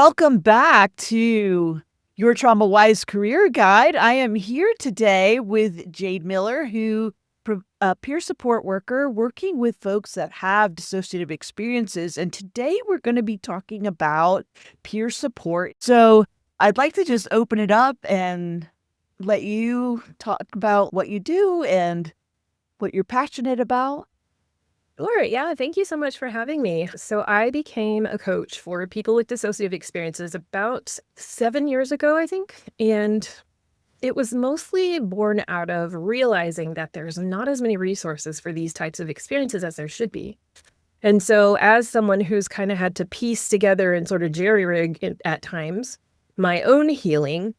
Welcome back to Your Trauma Wise Career Guide. I am here today with Jade Miller, a peer support worker working with folks that have dissociative experiences. And today we're going to be talking about peer support. So I'd like to just open it up and let you talk about what you do and what you're passionate about. Sure. Yeah. Thank you so much for having me. So I became a coach for people with dissociative experiences about 7 years ago, I think. And it was mostly born out of realizing that there's not as many resources for these types of experiences as there should be. And so as someone who's kind of had to piece together and sort of jerry-rig at times my own healing,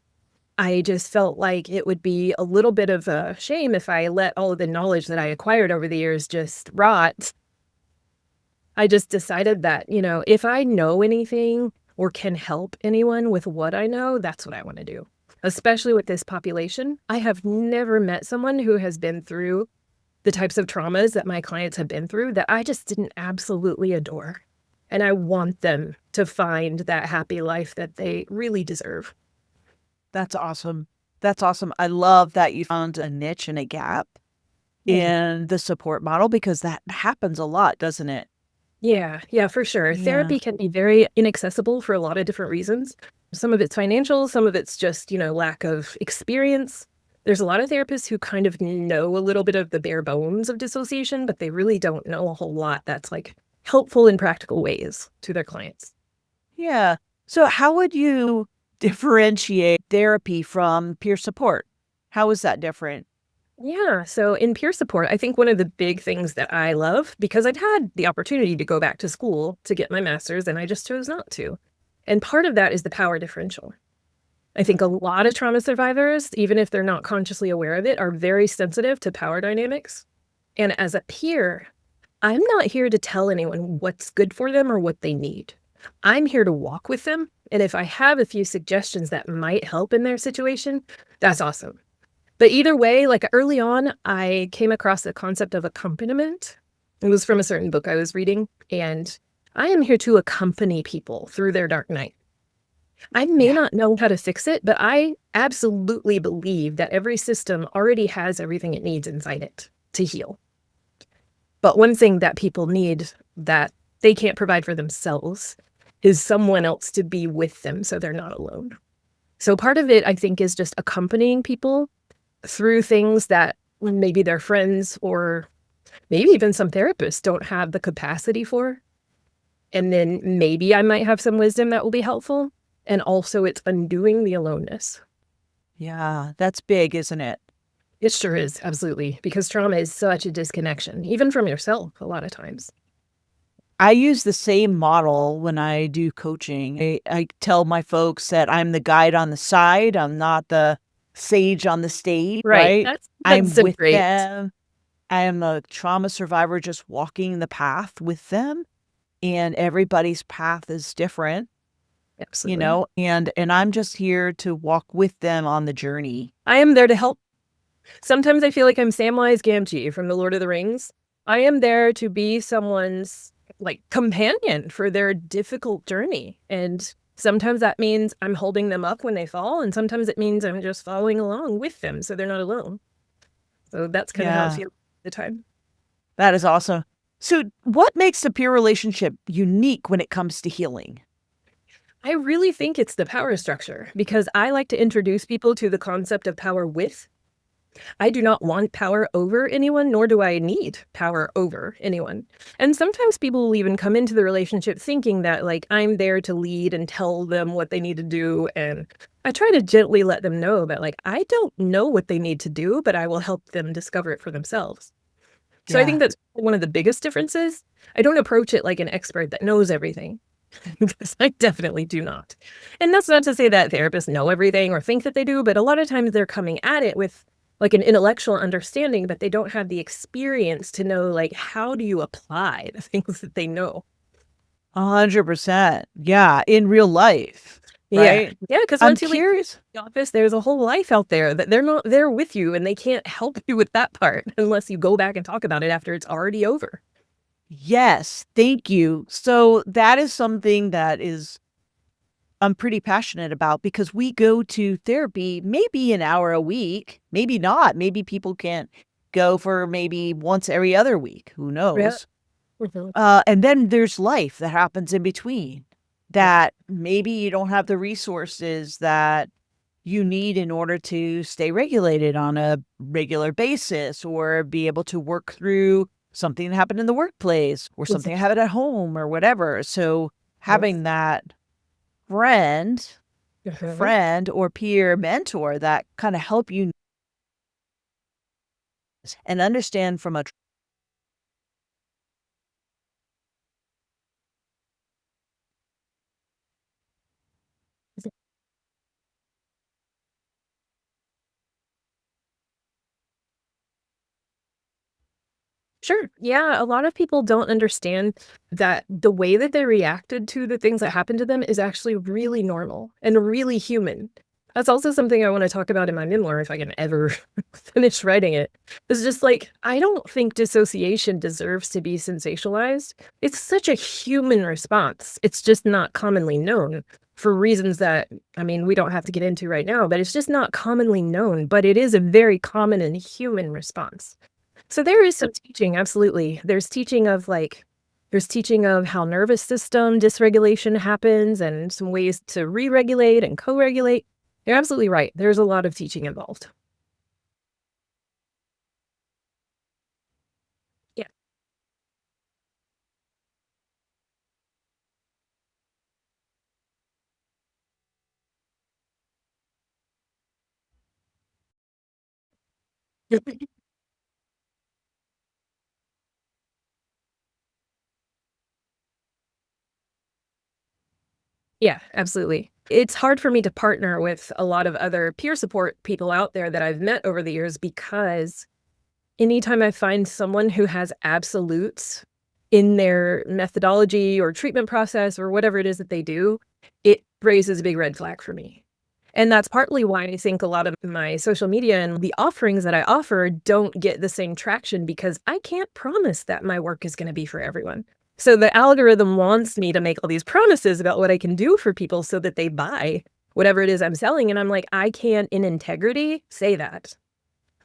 I just felt like it would be a little bit of a shame if I let all of the knowledge that I acquired over the years just rot. I just decided that, if I know anything or can help anyone with what I know, that's what I want to do. Especially with this population. I have never met someone who has been through the types of traumas that my clients have been through that I just didn't absolutely adore. And I want them to find that happy life that they really deserve. That's awesome. That's awesome. I love that you found a niche and a gap in the support model because that happens a lot, doesn't it? Yeah, for sure. Yeah. Therapy can be very inaccessible for a lot of different reasons. Some of it's financial, some of it's just, lack of experience. There's a lot of therapists who kind of know a little bit of the bare bones of dissociation, but they really don't know a whole lot that's like helpful in practical ways to their clients. Yeah. So how would you differentiate therapy from peer support? How is that different? Yeah. So in peer support, I think one of the big things that I love, because I'd had the opportunity to go back to school to get my master's and I just chose not to. And part of that is the power differential. I think a lot of trauma survivors, even if they're not consciously aware of it, are very sensitive to power dynamics. And as a peer, I'm not here to tell anyone what's good for them or what they need. I'm here to walk with them. And if I have a few suggestions that might help in their situation, that's awesome. But either way, like early on, I came across the concept of accompaniment. It was from a certain book I was reading, and I am here to accompany people through their dark night. I may not know how to fix it, but I absolutely believe that every system already has everything it needs inside it to heal. But one thing that people need that they can't provide for themselves is someone else to be with them so they're not alone. So part of it, I think, is just accompanying people through things that maybe their friends or maybe even some therapists don't have the capacity for. And then maybe I might have some wisdom that will be helpful. And also it's undoing the aloneness. Yeah, that's big, isn't it? It sure is, absolutely. Because trauma is such a disconnection, even from yourself a lot of times. I use the same model when I do coaching. I tell my folks that I'm the guide on the side. I'm not the sage on the stage, right? That's I'm so with great. them. I am a trauma survivor just walking the path with them. And everybody's path is different, Absolutely. and I'm just here to walk with them on the journey. I am there to help. Sometimes I feel like I'm Samwise Gamgee from The Lord of the Rings. I am there to be someone's companion for their difficult journey. And sometimes that means I'm holding them up when they fall. And sometimes it means I'm just following along with them so they're not alone. So that's kind of how I feel at the time. That is awesome. So what makes a peer relationship unique when it comes to healing? I really think it's the power structure because I like to introduce people to the concept of power with. I do not want power over anyone, nor do I need power over anyone. And sometimes people will even come into the relationship thinking that I'm there to lead and tell them what they need to do. And I try to gently let them know that I don't know what they need to do, but I will help them discover it for themselves. So I think that's one of the biggest differences. I don't approach it like an expert that knows everything. Because I definitely do not. And that's not to say that therapists know everything or think that they do, but a lot of times they're coming at it with an intellectual understanding, but they don't have the experience to know how do you apply the things that they know. 100%. Yeah, in real life. Right? Yeah, because once you leave the office, there's a whole life out there that they're not there with you, and they can't help you with that part unless you go back and talk about it after it's already over. Yes, thank you. So that is something that is I'm pretty passionate about because we go to therapy maybe an hour a week, maybe not. Maybe people can't go for maybe once every other week. Who Yeah. knows? Mhm. And then there's life that happens in between Yeah. that maybe you don't have the resources that you need in order to stay regulated on a regular basis or be able to work through something that happened in the workplace or something that Exactly. happened at home or whatever. So Yes. having that friend Mhm. friend or peer mentor that kinda help you and understand from a Sure. Yeah, a lot of people don't understand that the way that they reacted to the things that happened to them is actually really normal and really human. That's also something I want to talk about in my memoir if I can ever finish writing it. It's just like, I don't think dissociation deserves to be sensationalized. It's such a human response. It's just not commonly known for reasons that, I mean, we don't have to get into right now, but it's just not commonly known. But it is a very common and human response. So there is some teaching, absolutely. There's teaching of how nervous system dysregulation happens and some ways to re-regulate and co-regulate. You're absolutely right. There's a lot of teaching involved. Yeah. Yeah, absolutely. It's hard for me to partner with a lot of other peer support people out there that I've met over the years because anytime I find someone who has absolutes in their methodology or treatment process or whatever it is that they do, it raises a big red flag for me. And that's partly why I think a lot of my social media and the offerings that I offer don't get the same traction because I can't promise that my work is going to be for everyone. So the algorithm wants me to make all these promises about what I can do for people so that they buy whatever it is I'm selling. And I'm like, I can't in integrity say that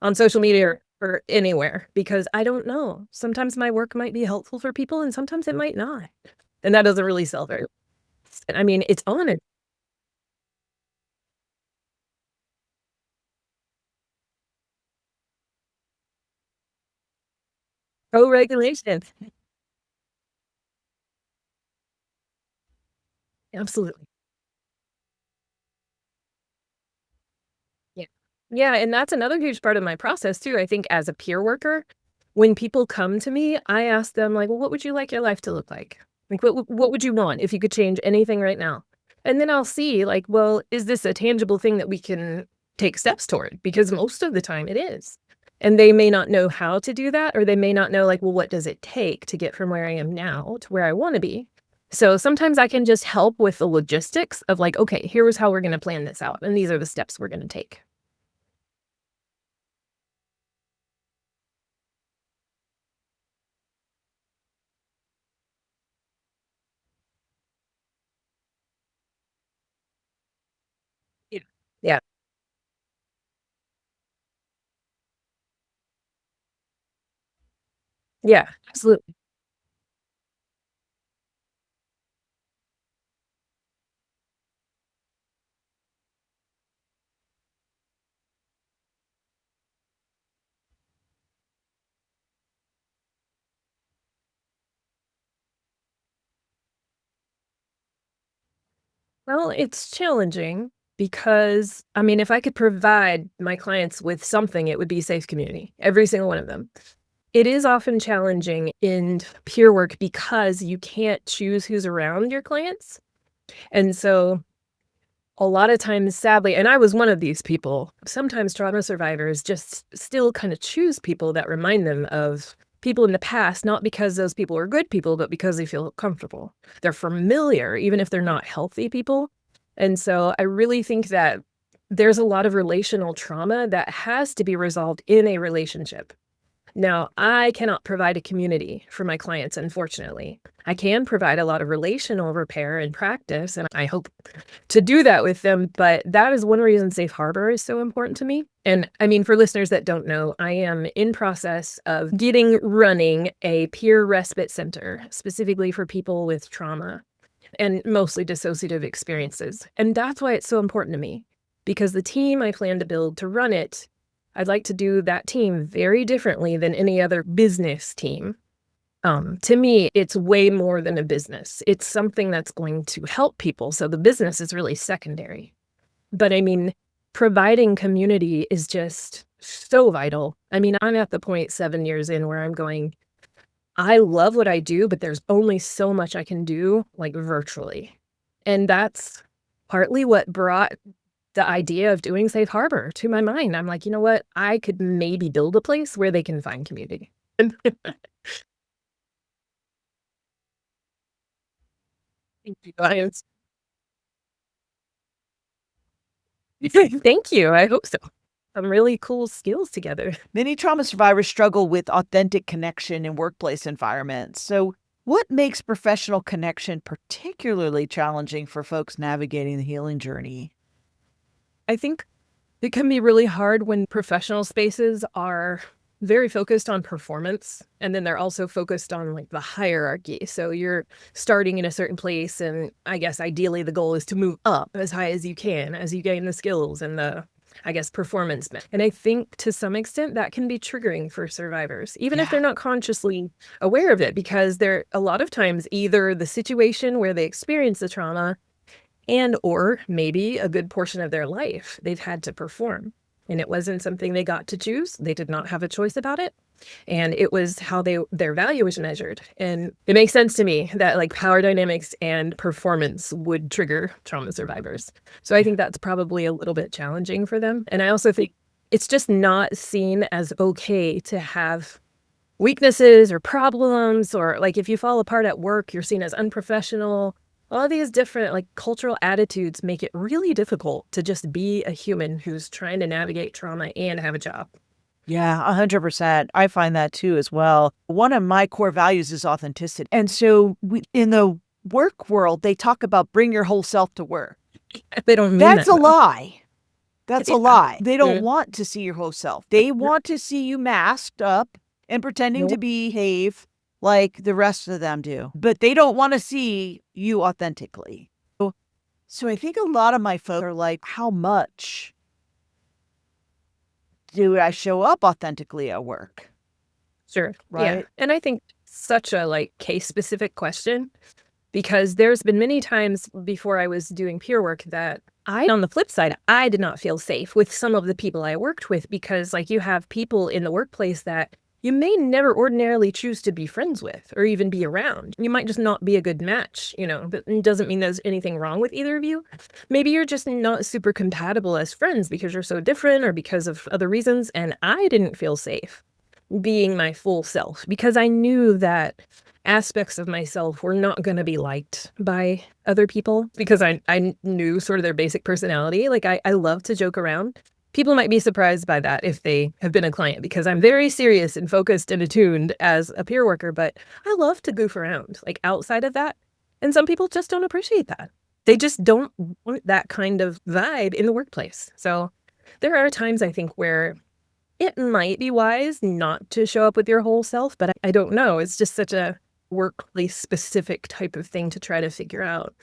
on social media or anywhere because I don't know. Sometimes my work might be helpful for people and sometimes it might not. And that doesn't really sell very well. I mean, it's on a co-regulation. Absolutely. Yeah. Yeah, and that's another huge part of my process too. I think as a peer worker, when people come to me, I ask them like, "Well, what would you like your life to look like? Like, what would you want if you could change anything right now?" And then I'll see like, well, is this a tangible thing that we can take steps toward? Because most of the time it is. And they may not know how to do that, or they may not know like, well, what does it take to get from where I am now to where I want to be? So sometimes I can just help with the logistics of like, okay, here's how we're going to plan this out, and these are the steps we're going to take. Yeah. Yeah. Yeah, absolutely. Well, it's challenging because, I mean, if I could provide my clients with something, it would be safe community, every single one of them. It is often challenging in peer work because you can't choose who's around your clients. And so a lot of times, sadly, and I was one of these people, sometimes trauma survivors just still kind of choose people that remind them of people in the past, not because those people are good people, but because they feel comfortable. They're familiar, even if they're not healthy people. And so I really think that there's a lot of relational trauma that has to be resolved in a relationship. Now, I cannot provide a community for my clients, unfortunately. I can provide a lot of relational repair and practice, and I hope to do that with them. But that is one reason Safe Harbor is so important to me. And I mean, for listeners that don't know, I am in process of running a peer respite center, specifically for people with trauma and mostly dissociative experiences. And that's why it's so important to me, because the team I plan to build to run it, I'd like to do that team very differently than any other business team. To me, it's way more than a business. It's something that's going to help people. So the business is really secondary. But I mean, providing community is just so vital. I mean, I'm at the point 7 years in where I'm going, I love what I do, but there's only so much I can do, like, virtually. And that's partly what brought the idea of doing Safe Harbor to my mind. I'm like, you know what? I could maybe build a place where they can find community. Thank you. Thank you. I hope so. Some really cool skills together. Many trauma survivors struggle with authentic connection in workplace environments. So, what makes professional connection particularly challenging for folks navigating the healing journey? I think it can be really hard when professional spaces are very focused on performance, and then they're also focused on like the hierarchy. So you're starting in a certain place, and I guess ideally the goal is to move up as high as you can as you gain the skills and the, I guess, performance. And I think to some extent that can be triggering for survivors, even if they're not consciously aware of it, because they're a lot of times either the situation where they experience the trauma and or maybe a good portion of their life they've had to perform. And it wasn't something they got to choose. They did not have a choice about it. And it was how their value was measured. And it makes sense to me that like power dynamics and performance would trigger trauma survivors. So I think that's probably a little bit challenging for them. And I also think it's just not seen as okay to have weaknesses or problems, or like if you fall apart at work, you're seen as unprofessional. All these different like cultural attitudes make it really difficult to just be a human who's trying to navigate trauma and have a job. Yeah, 100%. I find that too as well. One of my core values is authenticity. And so in the work world, they talk about bring your whole self to work. They don't mean That's that, a though. lie. That's a lie. They don't Mm. want to see your whole self. They want to see you masked up and pretending to Nope. behave like the rest of them do. But they don't want to see you authentically. So I think a lot of my folks are like, how much do I show up authentically at work? Sure. Yeah. Right? And I think such a like case specific question, because there's been many times before I was doing peer work that on the flip side, I did not feel safe with some of the people I worked with, because like you have people in the workplace that you may never ordinarily choose to be friends with or even be around. You might just not be a good match, but it doesn't mean there's anything wrong with either of you. Maybe you're just not super compatible as friends because you're so different or because of other reasons. And I didn't feel safe being my full self because I knew that aspects of myself were not going to be liked by other people, because I knew sort of their basic personality. Like I love to joke around. People might be surprised by that if they have been a client, because I'm very serious and focused and attuned as a peer worker, but I love to goof around like outside of that. And some people just don't appreciate that. They just don't want that kind of vibe in the workplace. So there are times I think where it might be wise not to show up with your whole self, but I don't know. It's just such a workplace specific type of thing to try to figure out.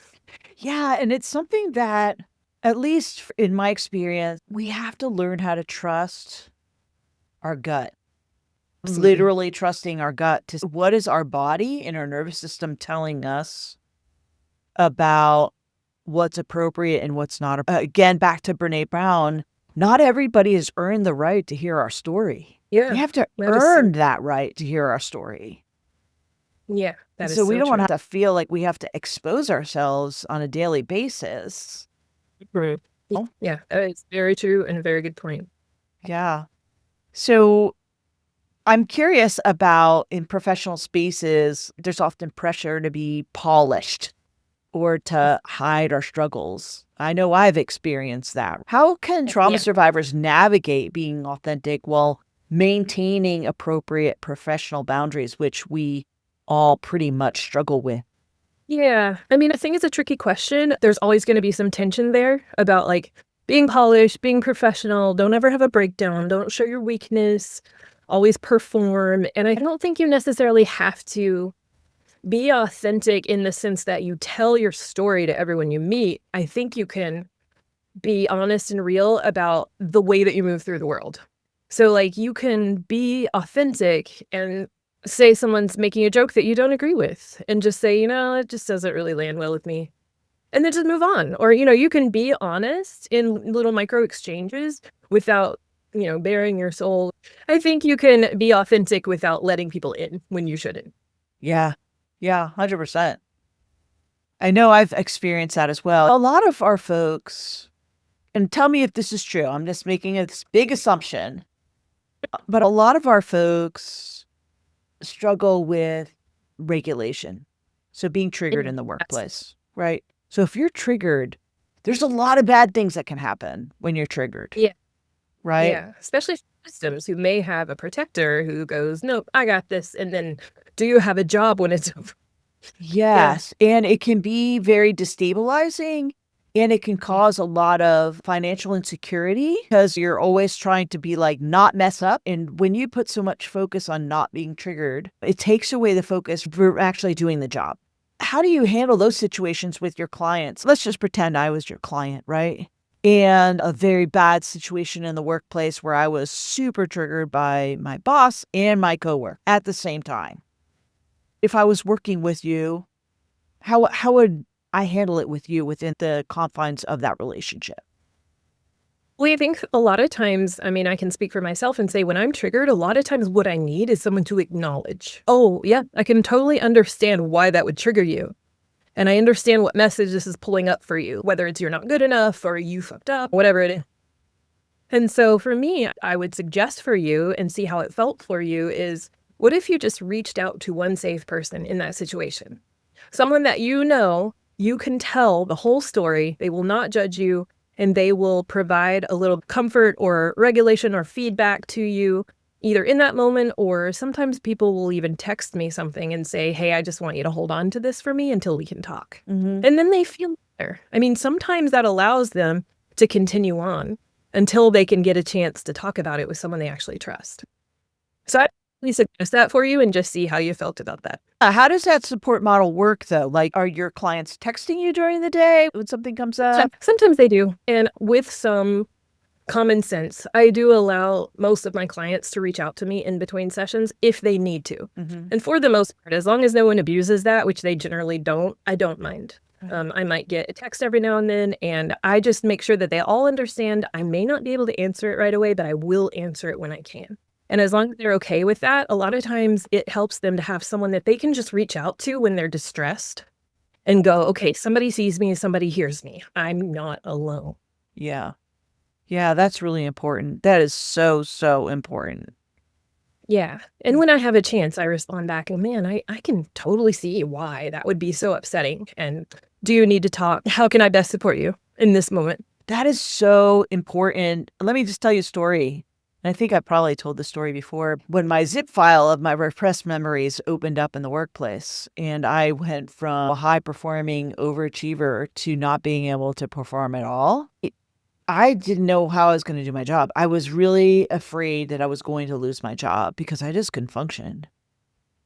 Yeah. And it's something that, at least in my experience, we have to learn how to trust our gut. Absolutely. Literally trusting our gut to what is our body and our nervous system telling us about what's appropriate and what's not. Again, back to Brene Brown, not everybody has earned the right to hear our story. Yeah. We have to earn that right to hear our story. Yeah. That is so we don't true. want to feel like we have to expose ourselves on a daily basis. Right. Yeah, it's very true and a very good point. Yeah. So I'm curious about, in professional spaces, there's often pressure to be polished or to hide our struggles. I know I've experienced that. How can trauma survivors navigate being authentic while maintaining appropriate professional boundaries, which we all pretty much struggle with. Yeah. I mean, I think it's a tricky question. There's always going to be some tension there about like being polished, being professional, don't ever have a breakdown, don't show your weakness, always perform. And I don't think you necessarily have to be authentic in the sense that you tell your story to everyone you meet. I think you can be honest and real about the way that you move through the world. So, like, you can be authentic and say someone's making a joke that you don't agree with and just say, it just doesn't really land well with me. And then just move on. Or, you can be honest in little micro exchanges without, bearing your soul. I think you can be authentic without letting people in when you shouldn't. Yeah. Yeah, 100%. I know I've experienced that as well. A lot of our folks, and tell me if this is true, I'm just making this big assumption, but a lot of our folks struggle with regulation. So being triggered in the workplace, right? So if you're triggered, there's a lot of bad things that can happen when you're triggered. Yeah. Right? Yeah. Especially systems who may have a protector who goes, nope, I got this. And then do you have a job when it's over? Yes. Yeah. And it can be very destabilizing. And it can cause a lot of financial insecurity because you're always trying to be like, not mess up. And when you put so much focus on not being triggered, it takes away the focus for actually doing the job. How do you handle those situations with your clients? Let's just pretend I was your client, right? And a very bad situation in the workplace where I was super triggered by my boss and my coworker at the same time. If I was working with you, how would I handle it with you within the confines of that relationship? Well, I think a lot of times, I mean, I can speak for myself and say when I'm triggered, a lot of times what I need is someone to acknowledge, oh, yeah, I can totally understand why that would trigger you. And I understand what message this is pulling up for you, whether it's you're not good enough or you fucked up, whatever it is. And so for me, I would suggest for you and see how it felt for you is what if you just reached out to one safe person in that situation? Someone that you can tell the whole story, they will not judge you, and they will provide a little comfort or regulation or feedback to you, either in that moment or sometimes people will even text me something and say, hey, I just want you to hold on to this for me until we can talk. Mm-hmm. And then they feel better. I mean, sometimes that allows them to continue on until they can get a chance to talk about it with someone they actually trust. So I'd really suggest that for you and just see how you felt about that. How does that support model work, though? Like, are your clients texting you during the day when something comes up? Sometimes they do. And with some common sense, I do allow most of my clients to reach out to me in between sessions if they need to. Mm-hmm. And for the most part, as long as no one abuses that, which they generally don't, I don't mind. I might get a text every now and then, and I just make sure that they all understand I may not be able to answer it right away, but I will answer it when I can. And as long as they're okay with that, a lot of times it helps them to have someone that they can just reach out to when they're distressed and go, okay, somebody sees me, somebody hears me. I'm not alone. Yeah. Yeah, that's really important. That is so, so important. Yeah. And when I have a chance, I respond back and man, I can totally see why that would be so upsetting. And do you need to talk? How can I best support you in this moment? That is so important. Let me just tell you a story. And I think I probably told the story before. When my zip file of my repressed memories opened up in the workplace, and I went from a high-performing overachiever to not being able to perform at all, I didn't know how I was going to do my job. I was really afraid that I was going to lose my job because I just couldn't function.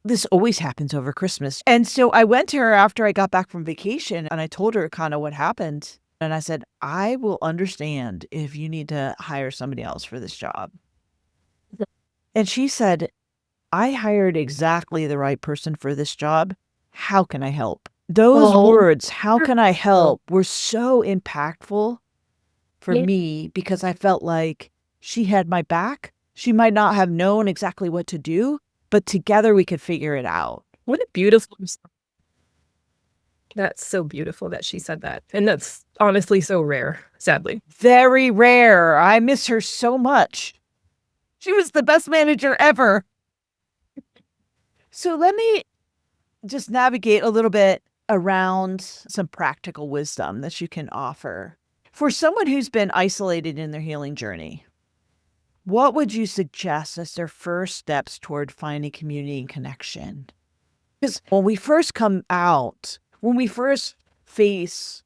This always happens over Christmas. And so I went to her after I got back from vacation, and I told her kind of what happened. And I said, I will understand if you need to hire somebody else for this job. And she said, I hired exactly the right person for this job. How can I help? Those words, how can I help, were so impactful for me because I felt like she had my back. She might not have known exactly what to do, but together we could figure it out. What a beautiful. That's so beautiful that she said that. And that's honestly so rare, sadly. Very rare. I miss her so much. She was the best manager ever. So let me just navigate a little bit around some practical wisdom that you can offer for someone who's been isolated in their healing journey. what would you suggest as their first steps toward finding community and connection? Because when we first come out, when we first face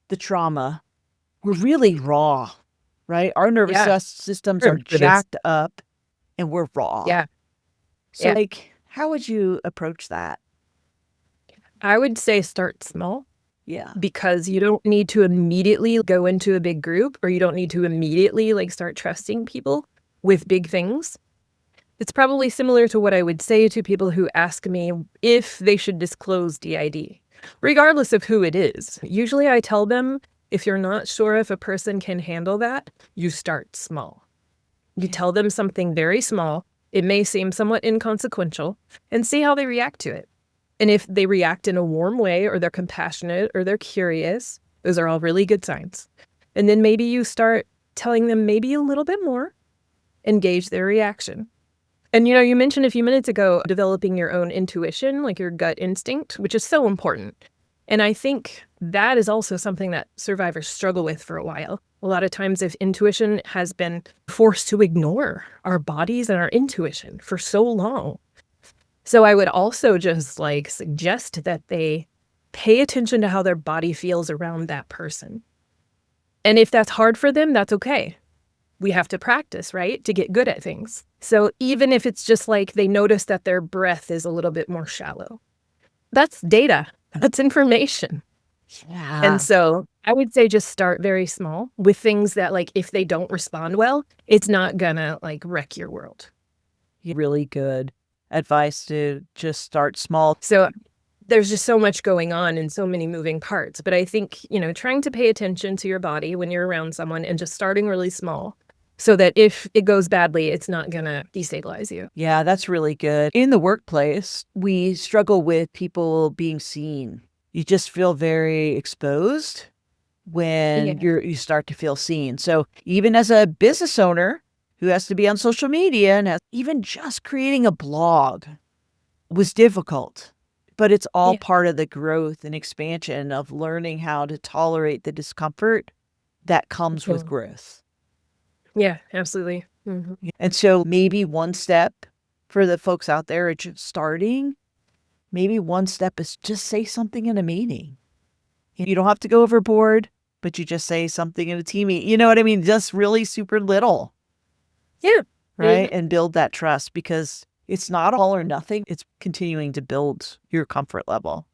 the trauma, we're really raw, right? Our nervous Yeah, systems are sure. It is. jacked up and we're raw. Yeah. So, Yeah. how would you approach that? I would say start small Yeah. because you don't need to immediately go into a big group, or you don't need to immediately like start trusting people with big things. It's probably similar to what I would say to people who ask me if they should disclose DID, regardless of who it is. Usually I tell them, if you're not sure if a person can handle that, you start small. You tell them something very small. It may seem somewhat inconsequential, and see how they react to it. And if they react in a warm way, or they're compassionate, or they're curious, those are all really good signs. And then maybe you start telling them maybe a little bit more, engage their reaction. And you mentioned a few minutes ago developing your own intuition, like your gut instinct, which is so important. And I think that is also something that survivors struggle with for a while. A lot of times, if intuition has been forced to ignore our bodies and our intuition for so long. So I would also just suggest that they pay attention to how their body feels around that person. And if that's hard for them, that's okay. We have to practice, right, to get good at things. So even if it's just they notice that their breath is a little bit more shallow, that's data. That's information. Yeah. And so I would say just start very small with things that if they don't respond well, it's not gonna wreck your world. Really good advice to just start small. So there's just so much going on and so many moving parts. But I think, trying to pay attention to your body when you're around someone and just starting really small so that if it goes badly, it's not going to destabilize you. Yeah, that's really good. In the workplace, we struggle with people being seen. You just feel very exposed when you start to feel seen. So even as a business owner who has to be on social media and even just creating a blog was difficult, but it's all part of the growth and expansion of learning how to tolerate the discomfort that comes with growth. Yeah, absolutely. Mm-hmm. And so maybe one step for the folks out there are just starting, maybe one step is just say something in a meeting. You don't have to go overboard, but you just say something in a team meeting. You know what I mean? Just really super little. Yeah. Right? And build that trust, because it's not all or nothing. It's continuing to build your comfort level.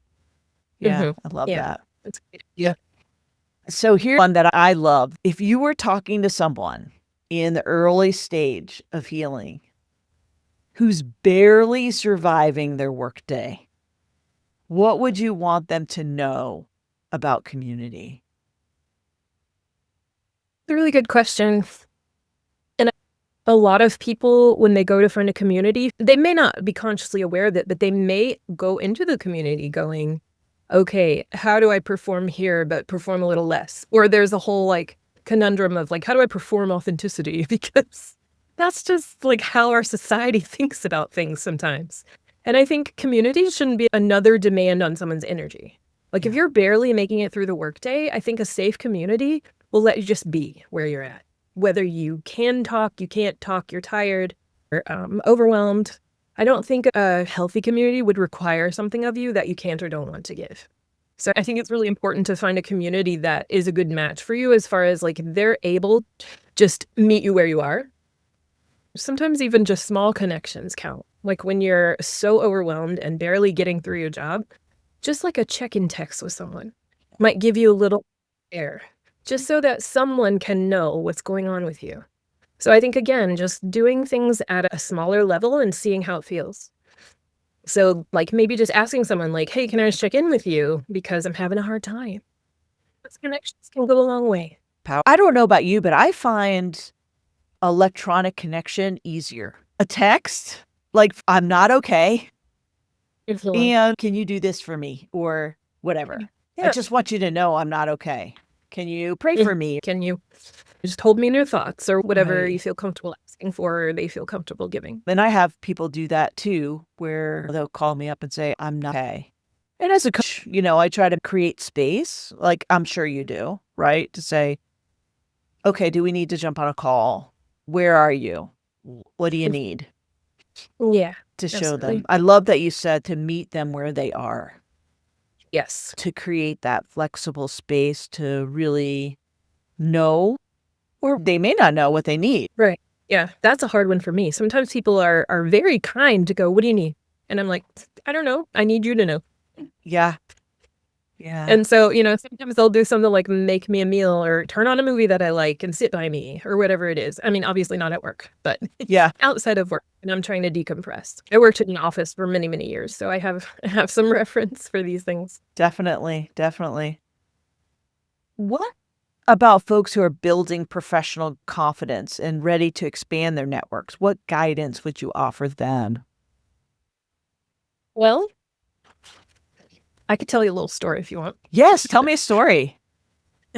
Yeah, I love that. That's great. Yeah. So here's one that I love. If you were talking to someone in the early stage of healing who's barely surviving their workday, what would you want them to know about community? It's a really good question. And a lot of people, when they go to find a community, they may not be consciously aware of it, but they may go into the community going, okay, how do I perform here, but perform a little less? Or there's a whole conundrum of how do I perform authenticity? Because that's just how our society thinks about things sometimes. And I think community shouldn't be another demand on someone's energy. If you're barely making it through the workday, I think a safe community will let you just be where you're at. Whether you can talk, you can't talk, you're tired, or overwhelmed. I don't think a healthy community would require something of you that you can't or don't want to give. So I think it's really important to find a community that is a good match for you, as far as they're able to just meet you where you are. Sometimes even just small connections count. When you're so overwhelmed and barely getting through your job, just a check-in text with someone might give you a little air, just so that someone can know what's going on with you. So I think, again, just doing things at a smaller level and seeing how it feels. So maybe just asking someone hey, can I just check in with you because I'm having a hard time? Those connections can go a long way. I don't know about you, but I find electronic connection easier. A text, I'm not okay. And can you do this for me or whatever? I just want you to know I'm not okay. Can you pray for me? Can you just hold me in your thoughts, or whatever you feel comfortable asking for, or they feel comfortable giving? And I have people do that too, where they'll call me up and say, I'm not okay. And as a coach, I try to create space, I'm sure you do, right? To say, okay, do we need to jump on a call? Where are you? What do you need Yeah, to show them? absolutely. I love that you said to meet them where they are, Yes. to create that flexible space to really know, or they may not know what they need. Right. Yeah, that's a hard one for me. Sometimes people are very kind to go, "What do you need?" And I'm like, "I don't know. I need you to know." Yeah. Yeah. And so, sometimes they'll do something like make me a meal or turn on a movie that I like and sit by me or whatever it is. I mean, obviously not at work, but Yeah. outside of work, and I'm trying to decompress. I worked in an office for many, many years, so I have some reference for these things. Definitely. Definitely. What about folks who are building professional confidence and ready to expand their networks? What guidance would you offer them? Well, I could tell you a little story if you want. Yes, tell me a story.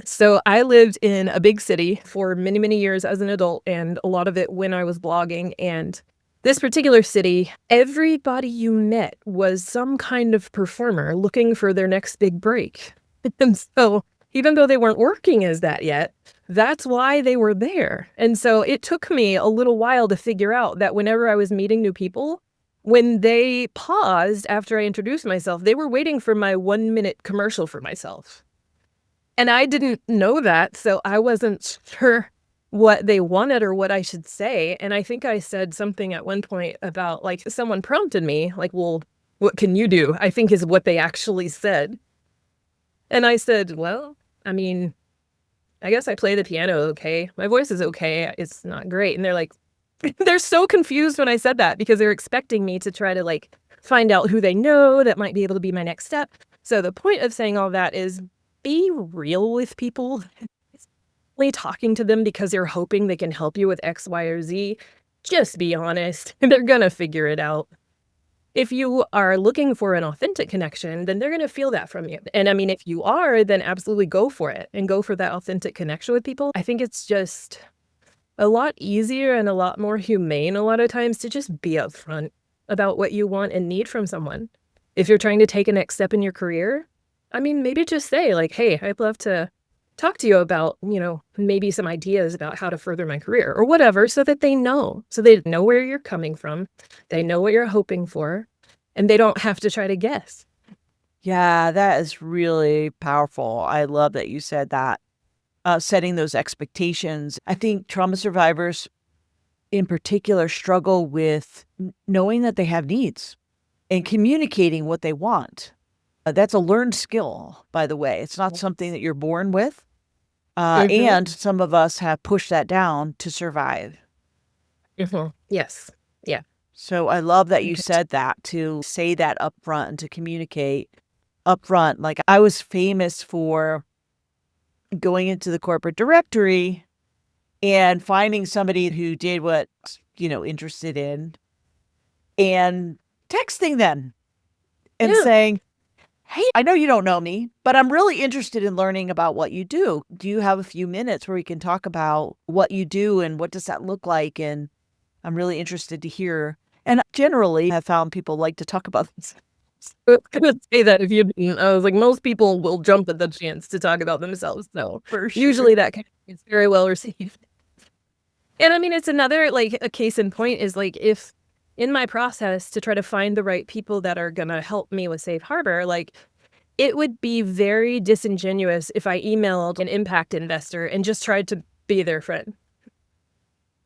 So I lived in a big city for many, many years as an adult, and a lot of it when I was blogging. And this particular city, everybody you met was some kind of performer looking for their next big break. And so even though they weren't working as that yet, that's why they were there. And so it took me a little while to figure out that whenever I was meeting new people, when they paused after I introduced myself, they were waiting for my 1-minute commercial for myself. And I didn't know that, so I wasn't sure what they wanted or what I should say. And I think I said something at one point about, like, someone prompted me, like, "Well, what can you do?" I think is what they actually said. And I said, "Well, I mean, I guess I play the piano okay. My voice is okay. It's not great." And they're like, they're so confused when I said that because they're expecting me to try to, like, find out who they know that might be able to be my next step. So the point of saying all that is be real with people. Only talking to them because you're hoping they can help you with X, Y, or Z. Just be honest. They're gonna figure it out. If you are looking for an authentic connection, then they're gonna feel that from you. And I mean, if you are, then absolutely go for it and go for that authentic connection with people. I think it's just a lot easier and a lot more humane a lot of times to just be upfront about what you want and need from someone. If you're trying to take a next step in your career, I mean, maybe just say, like, "Hey, I'd love to talk to you about, maybe some ideas about how to further my career," or whatever, so that they know. So they know where you're coming from, they know what you're hoping for, and they don't have to try to guess. Yeah, that is really powerful. I love that you said that. Setting those expectations. I think trauma survivors in particular struggle with knowing that they have needs and communicating what they want. That's a learned skill, by the way. It's not something that you're born with. Mhm, And some of us have pushed that down to survive. mhm. Yes. Yeah. So I love that you Okay. said that, to say that upfront and to communicate upfront. Like, I was famous for going into the corporate directory and finding somebody who did what, interested in, and texting them and Yeah. saying, "Hey, I know you don't know me, but I'm really interested in learning about what you do. Do you have a few minutes where we can talk about what you do and what does that look like? And I'm really interested to hear." And generally, I found people like to talk about this. I was gonna say that if you didn't. I was like, most people will jump at the chance to talk about themselves, so For sure. usually that kind of is very well received. And I mean, it's another, like, a case in point is, like, if in my process to try to find the right people that are gonna help me with Safe Harbor, like, it would be very disingenuous if I emailed an impact investor and just tried to be their friend.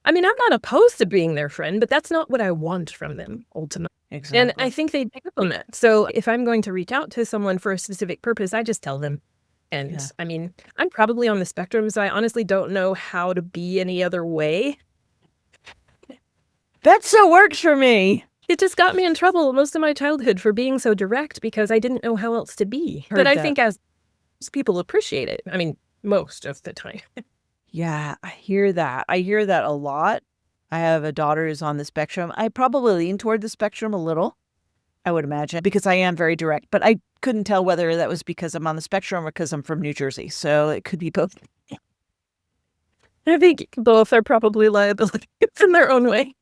I mean, I'm not opposed to being their friend, but that's not what I want from them ultimately. And I Exactly. think they pick up on that. So if I'm going to reach out to someone for a specific purpose, I just tell them. And Yeah. I mean, I'm probably on the spectrum, so I honestly don't know how to be any other way. That so works for me. It just got me in trouble most of my childhood for being so direct because I didn't know how else to be. But Heard I that. think as people appreciate it. I mean, most of the time. Yeah, I hear that. I hear that a lot. I have a daughter who's on the spectrum. I probably lean toward the spectrum a little, I would imagine, because I am very direct, but I couldn't tell whether that was because I'm on the spectrum or because I'm from New Jersey. So it could be both. I think both are probably liabilities in their own way.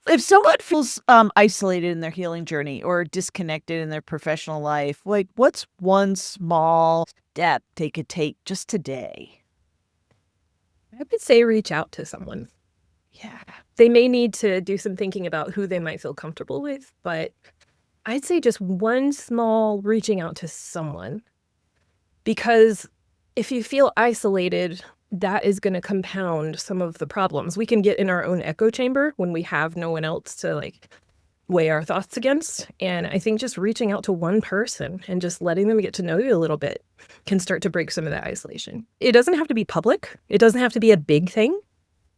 If someone feels isolated in their healing journey or disconnected in their professional life, like, what's one small step they could take just today? I would say reach out to someone. Yeah. They may need to do some thinking about who they might feel comfortable with, but I'd say just one small reaching out to someone. Because if you feel isolated, that is going to compound some of the problems. We can get in our own echo chamber when we have no one else to like weigh our thoughts against. And I think just reaching out to one person and just letting them get to know you a little bit can start to break some of that isolation. It doesn't have to be public. It doesn't have to be a big thing.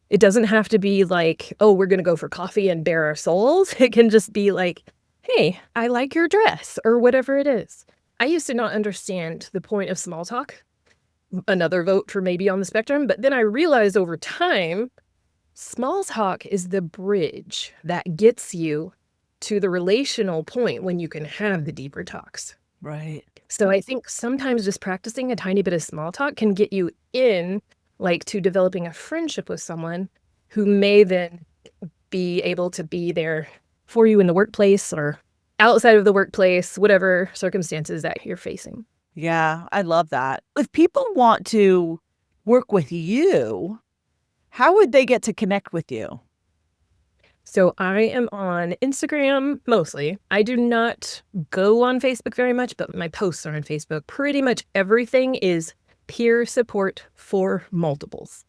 It doesn't have to be like, oh, we're going to go for coffee and bare our souls. It can just be like, hey, I like your dress or whatever it is. I used to not understand the point of small talk. Another vote for maybe on the spectrum. But then I realized over time, small talk is the bridge that gets you to the relational point when you can have the deeper talks. Right. So I think sometimes just practicing a tiny bit of small talk can get you in, like, to developing a friendship with someone who may then be able to be there for you in the workplace or outside of the workplace, whatever circumstances that you're facing. Yeah, I love that. If people want to work with you, how would they get to connect with you? So I am on Instagram mostly. I do not go on Facebook very much, but my posts are on Facebook. Pretty much everything is peer support for multiples.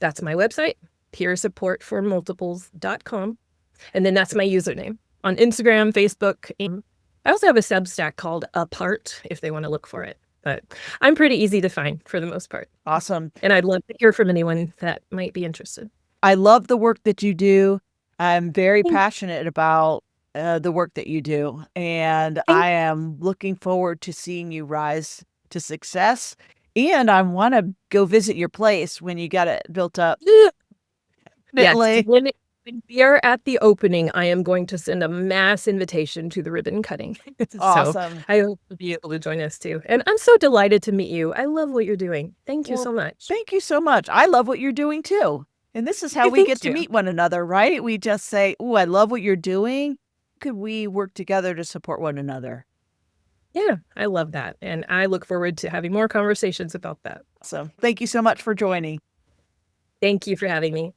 That's my website, peersupportformultiples.com. And then that's my username on Instagram, Facebook. And I also have a Substack called Apart if they want to look for it. But I'm pretty easy to find for the most part. Awesome. And I'd love to hear from anyone that might be interested. I love the work that you do. I'm very passionate about the work that you do. And I am looking forward to seeing you rise to success. And I want to go visit your place when you got it built up. Yes, when we are at the opening, I am going to send a mass invitation to the ribbon cutting. Awesome. So I hope you'll be able to join us too. And I'm so delighted to meet you. I love what you're doing. Thank you so much. Thank you so much. I love what you're doing too. And this is how we get to meet one another, right? We just say, oh, I love what you're doing. Could we work together to support one another? Yeah, I love that. And I look forward to having more conversations about that. So thank you so much for joining. Thank you for having me.